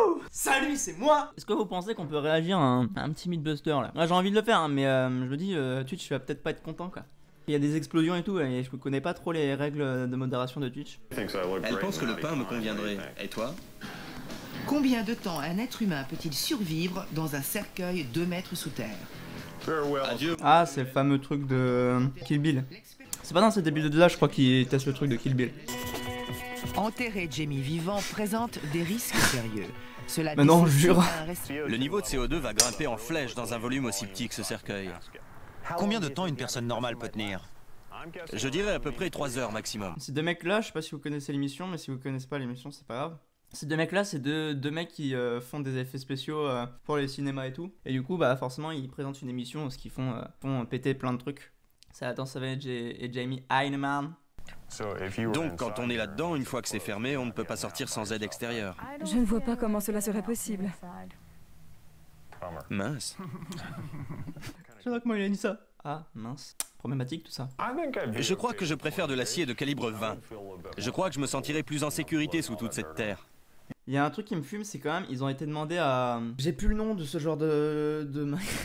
Wouh! Salut, c'est moi! Est-ce que vous pensez qu'on peut réagir à un petit Mythbuster là? Moi j'ai envie de le faire, hein, mais je me dis, Twitch va peut-être pas être content quoi. Il y a des explosions et tout, et je connais pas trop les règles de modération de Twitch. Elle pense que le pain me conviendrait. Et toi? Combien de temps un être humain peut-il survivre dans un cercueil 2 mètres sous terre? Adieu. Ah, c'est le fameux truc de Kill Bill. C'est pas dans cet épisode-là, je crois, qu'il teste le truc de Kill Bill. Enterrer Jamie vivant présente des risques sérieux. Cela Mais non, nécessite jure. un respect. Le niveau de CO2 va grimper en flèche dans un volume aussi petit que ce cercueil. Combien de temps une personne normale peut tenir? Je dirais à peu près 3 heures maximum. Ces deux mecs-là, je sais pas si vous connaissez l'émission, mais si vous connaissez pas l'émission, c'est pas grave. Ces deux mecs-là, c'est deux mecs qui font des effets spéciaux pour les cinémas et tout. Et du coup, bah forcément, ils présentent une émission où ils font péter plein de trucs. C'est Adam Savage et Jamie Hyneman. Donc quand on est là-dedans, une fois que c'est fermé, on ne peut pas sortir sans aide extérieure. Je ne vois pas comment cela serait possible. Mince. J'adore comment il a dit ça. Ah, mince. Problématique tout ça. Je crois que je préfère de l'acier de calibre 20. Je crois que je me sentirais plus en sécurité sous toute cette terre. Il y a un truc qui me fume, c'est quand même, ils ont été demandés à... J'ai plus le nom de ce genre de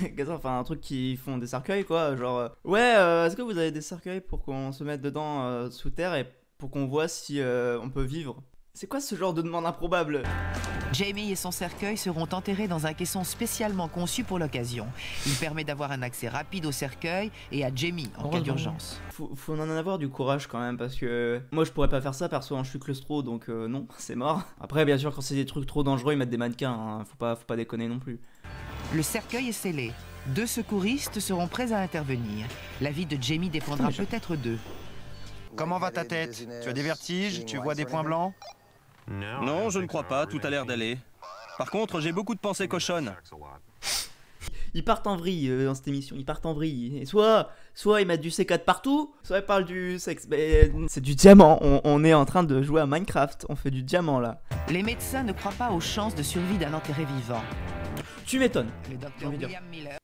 magasin, enfin un truc qui font des cercueils quoi, genre... ouais, est-ce que vous avez des cercueils pour qu'on se mette dedans sous terre et pour qu'on voit si on peut vivre? C'est quoi ce genre de demande improbable? Jamie et son cercueil seront enterrés dans un caisson spécialement conçu pour l'occasion. Il permet d'avoir un accès rapide au cercueil et à Jamie en cas d'urgence. Faut en avoir du courage quand même, parce que moi je pourrais pas faire ça, perso, hein, je suis claustro, donc non, c'est mort. Après bien sûr quand c'est des trucs trop dangereux, ils mettent des mannequins, hein, faut pas déconner non plus. Le cercueil est scellé. 2 secouristes seront prêts à intervenir. La vie de Jamie dépendra peut-être d'eux. Comment va ta tête? Tu as des vertiges? Tu vois des points blancs? Non, je ne crois pas, tout a l'air d'aller. Par contre, j'ai beaucoup de pensées cochonnes. Ils partent en vrille dans cette émission, ils partent en vrille. Et soit ils mettent du C4 partout, soit ils parlent du sexe. Mais c'est du diamant, on est en train de jouer à Minecraft, on fait du diamant là. Les médecins ne croient pas aux chances de survie d'un enterré vivant. Tu m'étonnes. Le docteur William Miller.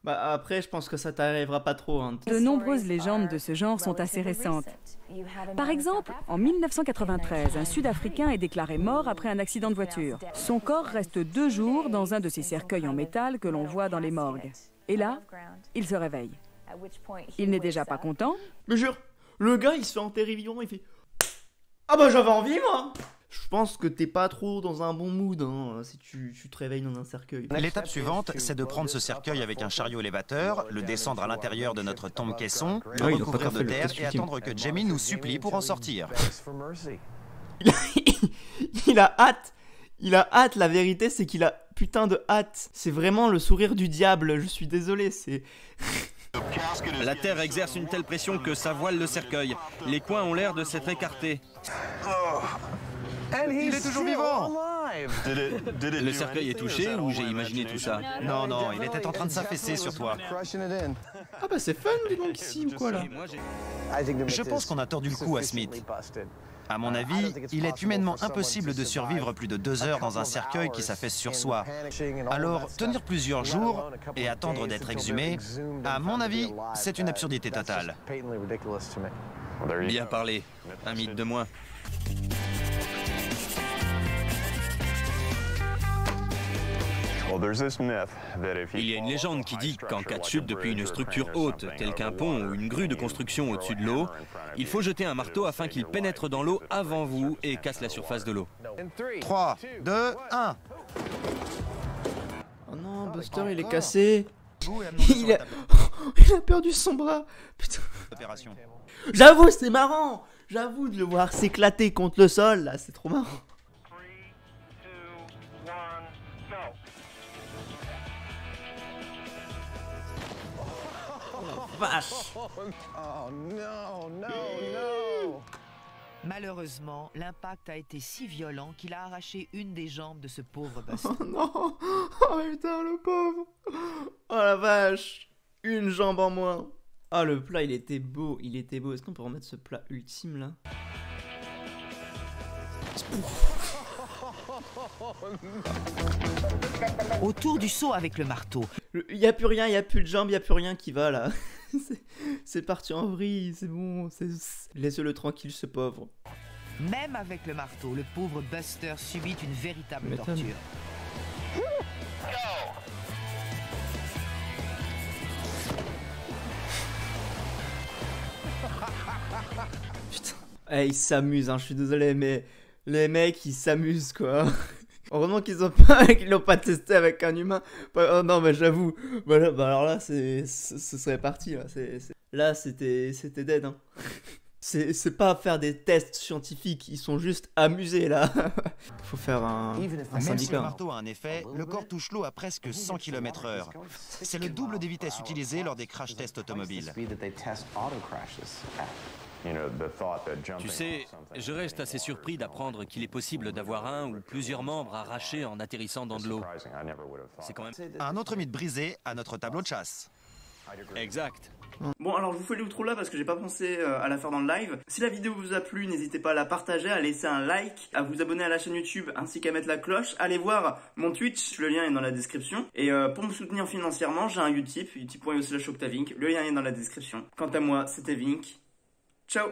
Bah après, je pense que ça t'arrivera pas trop. Hein. De nombreuses légendes de ce genre sont assez récentes. Par exemple, en 1993, un Sud-Africain est déclaré mort après un accident de voiture. Son corps reste 2 jours dans un de ces cercueils en métal que l'on voit dans les morgues. Et là, il se réveille. Il n'est déjà pas content. Mais jure, le gars il se fait enterrer vivant, il fait... Ah bah j'avais envie moi. Je pense que t'es pas trop dans un bon mood hein, si tu te réveilles dans un cercueil. L'étape suivante, c'est de prendre ce cercueil avec un chariot élévateur, le descendre à l'intérieur de notre tombe-caisson, le Oui, recouvrir de fait le terre test et ultime. attendre que Jamie nous supplie pour en sortir. Il a hâte. Il a hâte, la vérité c'est qu'il a putain de hâte. C'est vraiment le sourire du diable, je suis désolé, c'est... La terre exerce une telle pression que ça voile le cercueil. Les coins ont l'air de s'être écartés. Il est toujours vivant! Le cercueil est touché ou j'ai imaginé tout ça? Non, non, il était en train de s'affaisser sur toi. Ah bah c'est fun dis donc ici ou quoi là. Et moi, j'ai... Je pense qu'on a tordu le cou à Smith. À mon avis, il est humainement impossible de survivre plus de 2 heures dans un cercueil qui s'affaisse sur soi. Alors, tenir plusieurs jours et attendre d'être exhumé, à mon avis, c'est une absurdité totale. Bien parlé. Un mythe de moins. Il y a une légende qui dit qu'en cas de chute depuis une structure haute, telle qu'un pont ou une grue de construction au-dessus de l'eau, il faut jeter un marteau afin qu'il pénètre dans l'eau avant vous et casse la surface de l'eau. 3, 2, 1. Oh non, Buster il est cassé. Il a perdu son bras. Putain. Opération. J'avoue c'est marrant. J'avoue de le voir s'éclater contre le sol là, c'est trop marrant. Vache. Malheureusement, l'impact a été si violent qu'il a arraché une des jambes de ce pauvre Buster. Oh non. Oh putain le pauvre. Oh la vache. Une jambe en moins. Ah le plat il était beau, il était beau. Est-ce qu'on peut remettre ce plat ultime là? Autour du seau avec le marteau. Il y a plus rien, il y a plus de jambes, il y a plus rien qui va là. C'est parti en vrille, c'est bon, laisse-le tranquille ce pauvre. Même avec le marteau, le pauvre Buster subit une véritable torture. Putain. Eh, ils s'amusent, hein, je suis désolé, mais les mecs, ils s'amusent, quoi. Heureusement qu'ils l'ont pas testé avec un humain. Oh non, mais j'avoue, voilà, bah alors là, ce serait parti, là. Là, c'était dead, hein. C'est pas faire des tests scientifiques, ils sont juste amusés, là. Faut faire un Même si le marteau a un effet, le corps touche l'eau à presque 100 km/h. C'est le double des vitesses utilisées lors des crash tests automobiles. Tu sais, je reste assez surpris d'apprendre qu'il est possible d'avoir un ou plusieurs membres arrachés en atterrissant dans de l'eau. C'est quand même... Un autre mythe brisé à notre tableau de chasse. Exact. Bon, alors je vous fais l'outro là parce que j'ai pas pensé à la faire dans le live. Si la vidéo vous a plu, n'hésitez pas à la partager, à laisser un like, à vous abonner à la chaîne YouTube ainsi qu'à mettre la cloche. Allez voir mon Twitch, le lien est dans la description. Et pour me soutenir financièrement, j'ai un Utip, utip.io/Octavink, le lien est dans la description. Quant à moi, c'était Vink. Ciao.